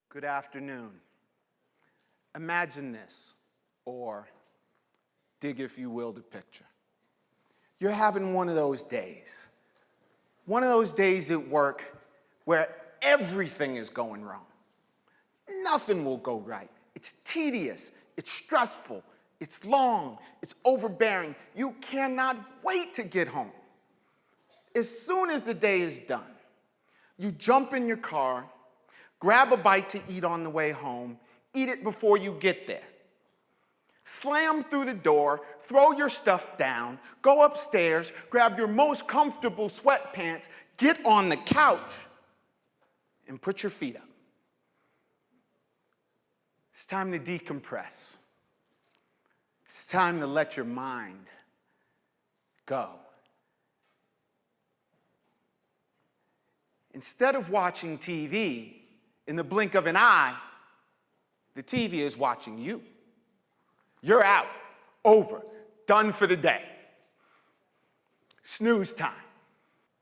Good afternoon. Imagine this, or dig, if you will, the picture. You're having one of those days at work where everything is going wrong. Nothing will go right. It's tedious, it's stressful, it's long, it's overbearing. You cannot wait to get home. As soon as the day is done, you jump in your car, grab a bite to eat on the way home, eat it before you get there. Slam through the door, throw your stuff down, go upstairs, grab your most comfortable sweatpants, get on the couch, and put your feet up. It's time to decompress. It's time to let your mind go. Instead of watching TV, in the blink of an eye, the TV is watching you. You're out, over, done for the day. Snooze time.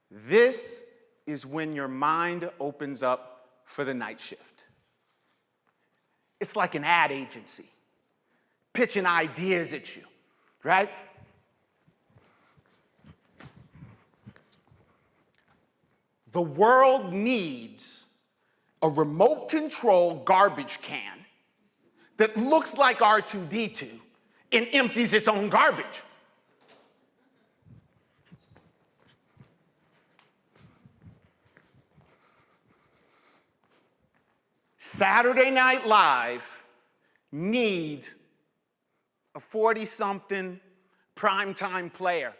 This is when your mind opens up for the night shift. It's like an ad agency, pitching ideas at you, right? The world needs a remote control garbage can that looks like R2-D2 and empties its own garbage. Saturday Night Live needs a 40-something primetime player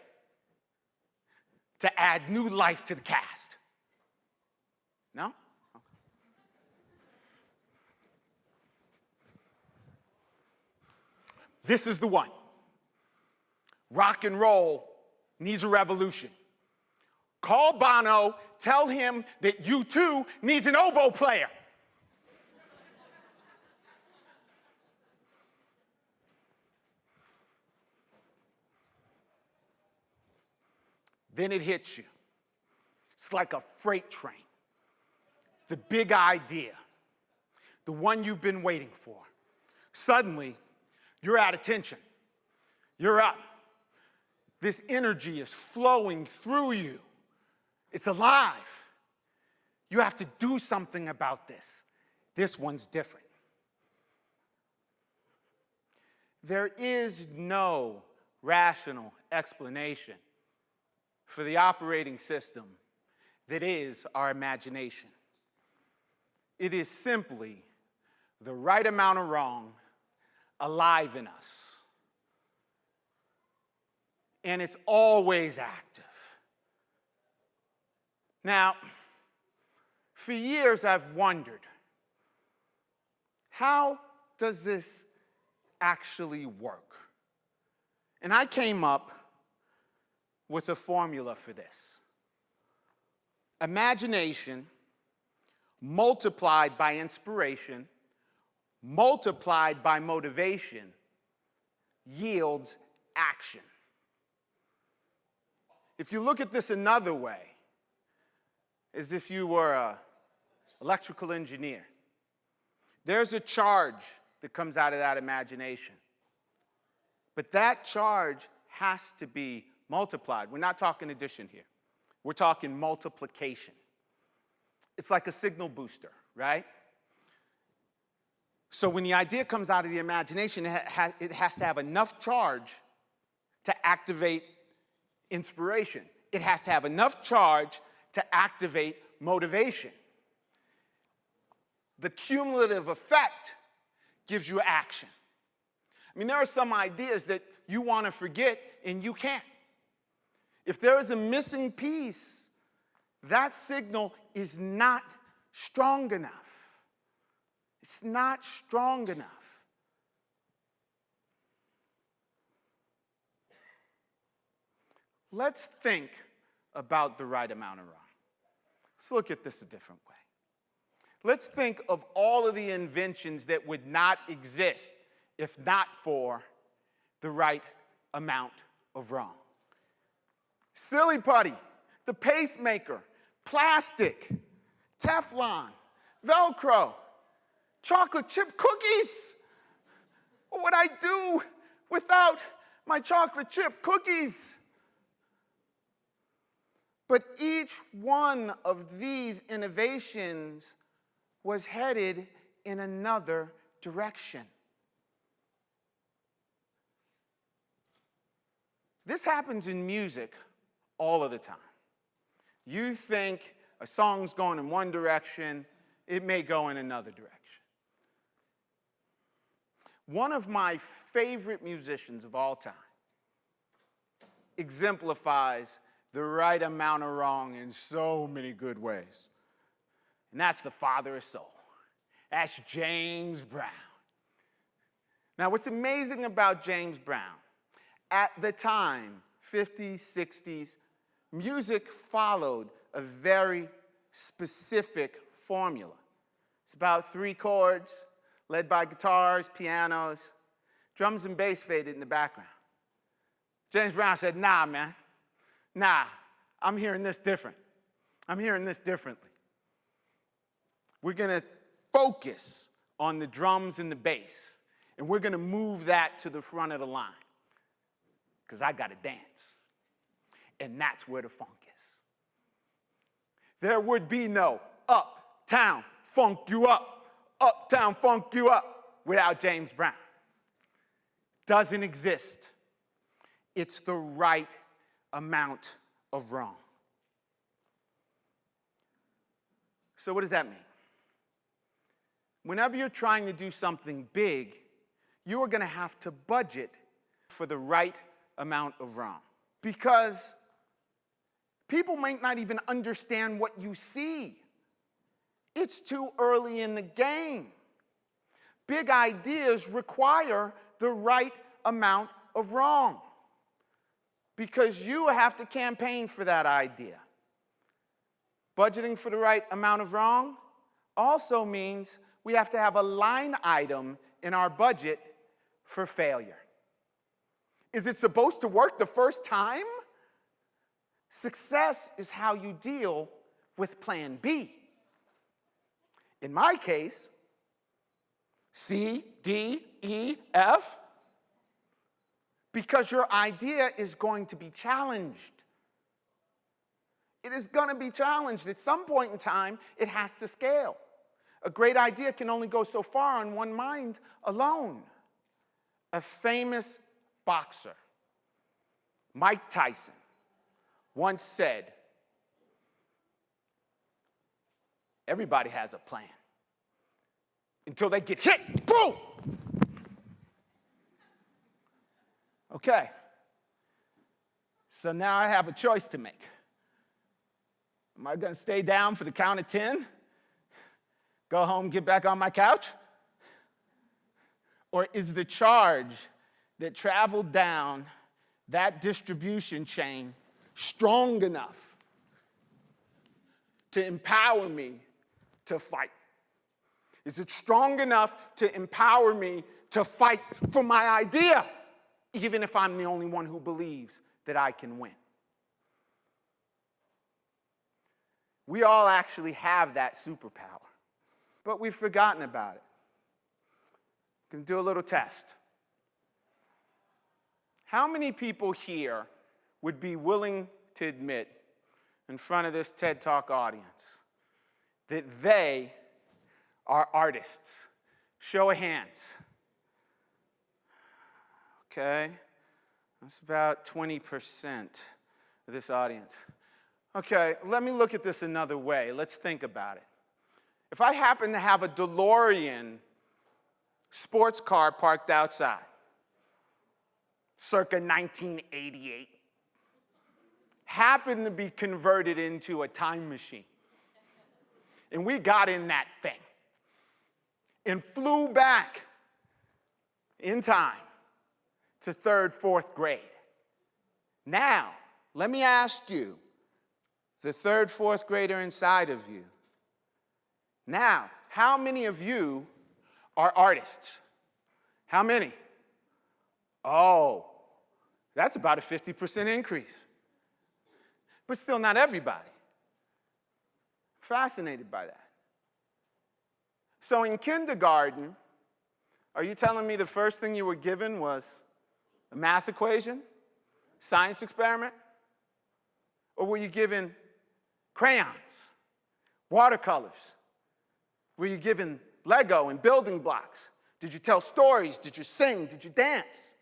to add new life to the cast. No? This is the one. Rock and roll needs a revolution. Call Bono, tell him that U2 needs an oboe player. Then it hits you. It's like a freight train. The big idea, the one you've been waiting for. Suddenly, you're at attention. You're up. This energy is flowing through you. It's alive. You have to do something about this. This one's different. There is no rational explanation for the operating system that is our imagination. It is simply the right amount of wrong alive in us. And it's always active. Now, for years I've wondered, how does this actually work? And I came up with a formula for this. Imagination multiplied by inspiration, multiplied by motivation, yields action. If you look at this another way, as if you were an electrical engineer, there's a charge that comes out of that imagination. But that charge has to be multiplied. We're not talking addition here. We're talking multiplication. It's like a signal booster, right? So when the idea comes out of the imagination, it has to have enough charge to activate inspiration. It has to have enough charge to activate motivation. The cumulative effect gives you action. I mean, there are some ideas that you want to forget and you can't. If there is a missing piece, that signal is not strong enough. It's not strong enough. Let's think about the right amount of wrong. Let's look at this a different way. Let's think of all of the inventions that would not exist if not for the right amount of wrong. Silly putty, the pacemaker, plastic, Teflon, Velcro. chocolate chip cookies. What would I do without my chocolate chip cookies? But each one of these innovations was headed in another direction. This happens in music all of the time. You think a song's going in one direction, it may go in another direction. One of my favorite musicians of all time exemplifies the right amount of wrong in so many good ways. And that's the father of soul. That's James Brown. Now, what's amazing about James Brown, at the time, 50s, 60s, music followed a very specific formula. It's about 3 chords, led by guitars, pianos, drums and bass faded in the background. James Brown said, nah, man. Nah, I'm hearing this different. I'm hearing this differently. We're going to focus on the drums and the bass, and we're going to move that to the front of the line, because I got to dance. And that's where the funk is. There would be no uptown funk you up without James Brown. Doesn't exist. It's the right amount of wrong. So what does that mean? Whenever you're trying to do something big, you are going to have to budget for the right amount of wrong. Because people might not even understand what you see. It's too early in the game. Big ideas require the right amount of wrong, because you have to campaign for that idea. Budgeting for the right amount of wrong also means we have to have a line item in our budget for failure. Is it supposed to work the first time? Success is how you deal with plan B. In my case, C, D, E, F, because your idea is going to be challenged. It is going to be challenged. At some point in time, it has to scale. A great idea can only go so far on one mind alone. A famous boxer, Mike Tyson, once said, everybody has a plan until they get hit. Boom! Okay. So now I have a choice to make. Am I going to stay down for the count of 10? Go home, get back on my couch? Or is the charge that traveled down that distribution chain strong enough to empower me to fight? Is it strong enough to empower me to fight for my idea, even if I'm the only one who believes that I can win? We all actually have that superpower, but we've forgotten about it. Can do a little test. How many people here would be willing to admit in front of this TED Talk audience that they are artists? Show of hands. Okay, that's about 20% of this audience. Okay, let me look at this another way. Let's think about it. If I happen to have a DeLorean sports car parked outside, circa 1988, happened to be converted into a time machine, and we got in that thing and flew back in time to 3rd, 4th grade. Now, let me ask you, the 3rd, 4th grader inside of you, now, how many of you are artists? How many? Oh, that's about a 50% increase. But still not everybody. Fascinated by that. So in kindergarten, are you telling me the first thing you were given was a math equation, science experiment? Or were you given crayons, watercolors? Were you given Lego and building blocks? Did you tell stories? Did you sing? Did you dance?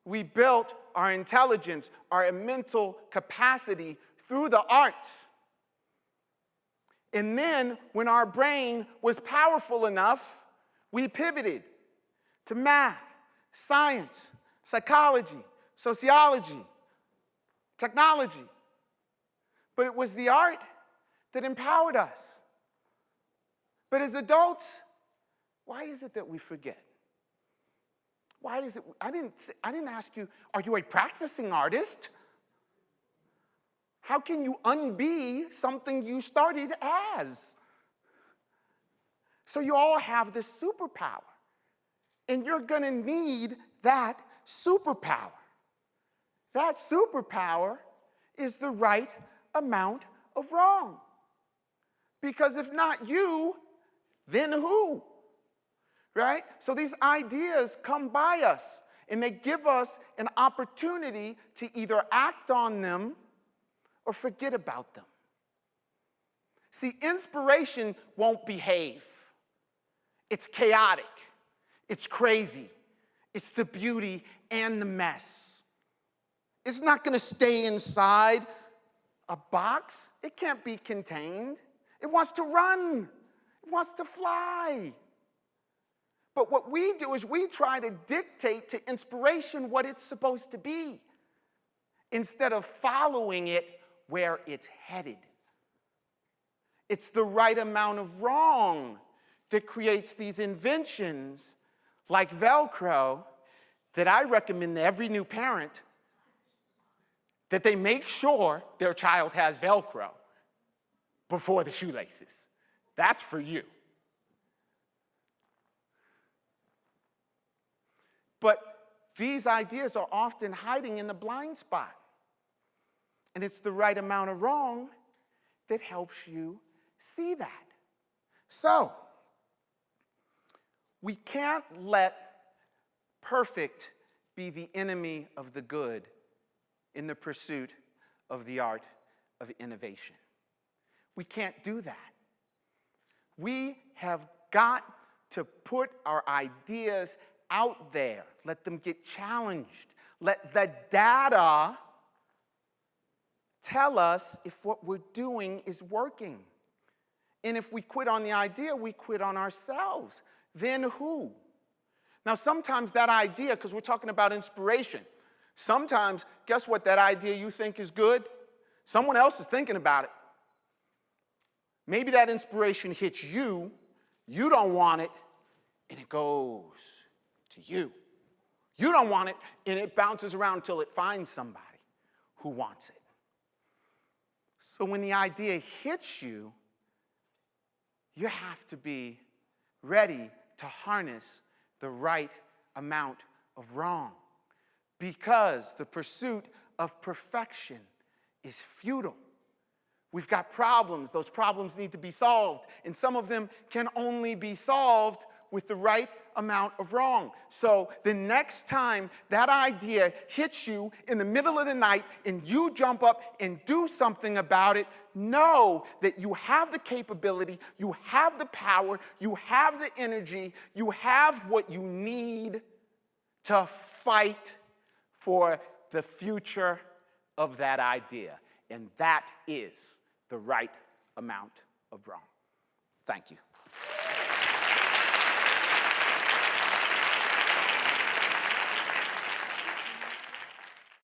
We built our intelligence, our mental capacity through the arts. And then, when our brain was powerful enough, we pivoted to math, science, psychology, sociology, technology. But it was the art that empowered us. But as adults, why is it that we forget? Why is it? I didn't ask you, are you a practicing artist? How can you unbe something you started as? So you all have this superpower, and you're going to need that superpower. That superpower is the right amount of wrong. Because if not you, then who? Right? So these ideas come by us, and they give us an opportunity to either act on them or forget about them. See, inspiration won't behave. It's chaotic. It's crazy. It's the beauty and the mess. It's not going to stay inside a box. It can't be contained. It wants to run. It wants to fly. But what we do is we try to dictate to inspiration what it's supposed to be instead of following it where it's headed. It's the right amount of wrong that creates these inventions like Velcro that I recommend to every new parent that they make sure their child has Velcro before the shoelaces. That's for you. But these ideas are often hiding in the blind spot. And it's the right amount of wrong that helps you see that. So, we can't let perfect be the enemy of the good in the pursuit of the art of innovation. We can't do that. We have got to put our ideas out there. Let them get challenged. Let the data tell us if what we're doing is working. And if we quit on the idea, we quit on ourselves. Then who? Now, sometimes that idea, because we're talking about inspiration, sometimes, guess what, that idea you think is good? Someone else is thinking about it. Maybe that inspiration hits you, you don't want it, and it goes to you. You don't want it, and it bounces around until it finds somebody who wants it. So when the idea hits you, you have to be ready to harness the right amount of wrong, because the pursuit of perfection is futile. We've got problems. Those problems need to be solved, and some of them can only be solved with the right amount of wrong. So the next time that idea hits you in the middle of the night and you jump up and do something about it, know that you have the capability, you have the power, you have the energy, you have what you need to fight for the future of that idea. And that is the right amount of wrong. Thank you.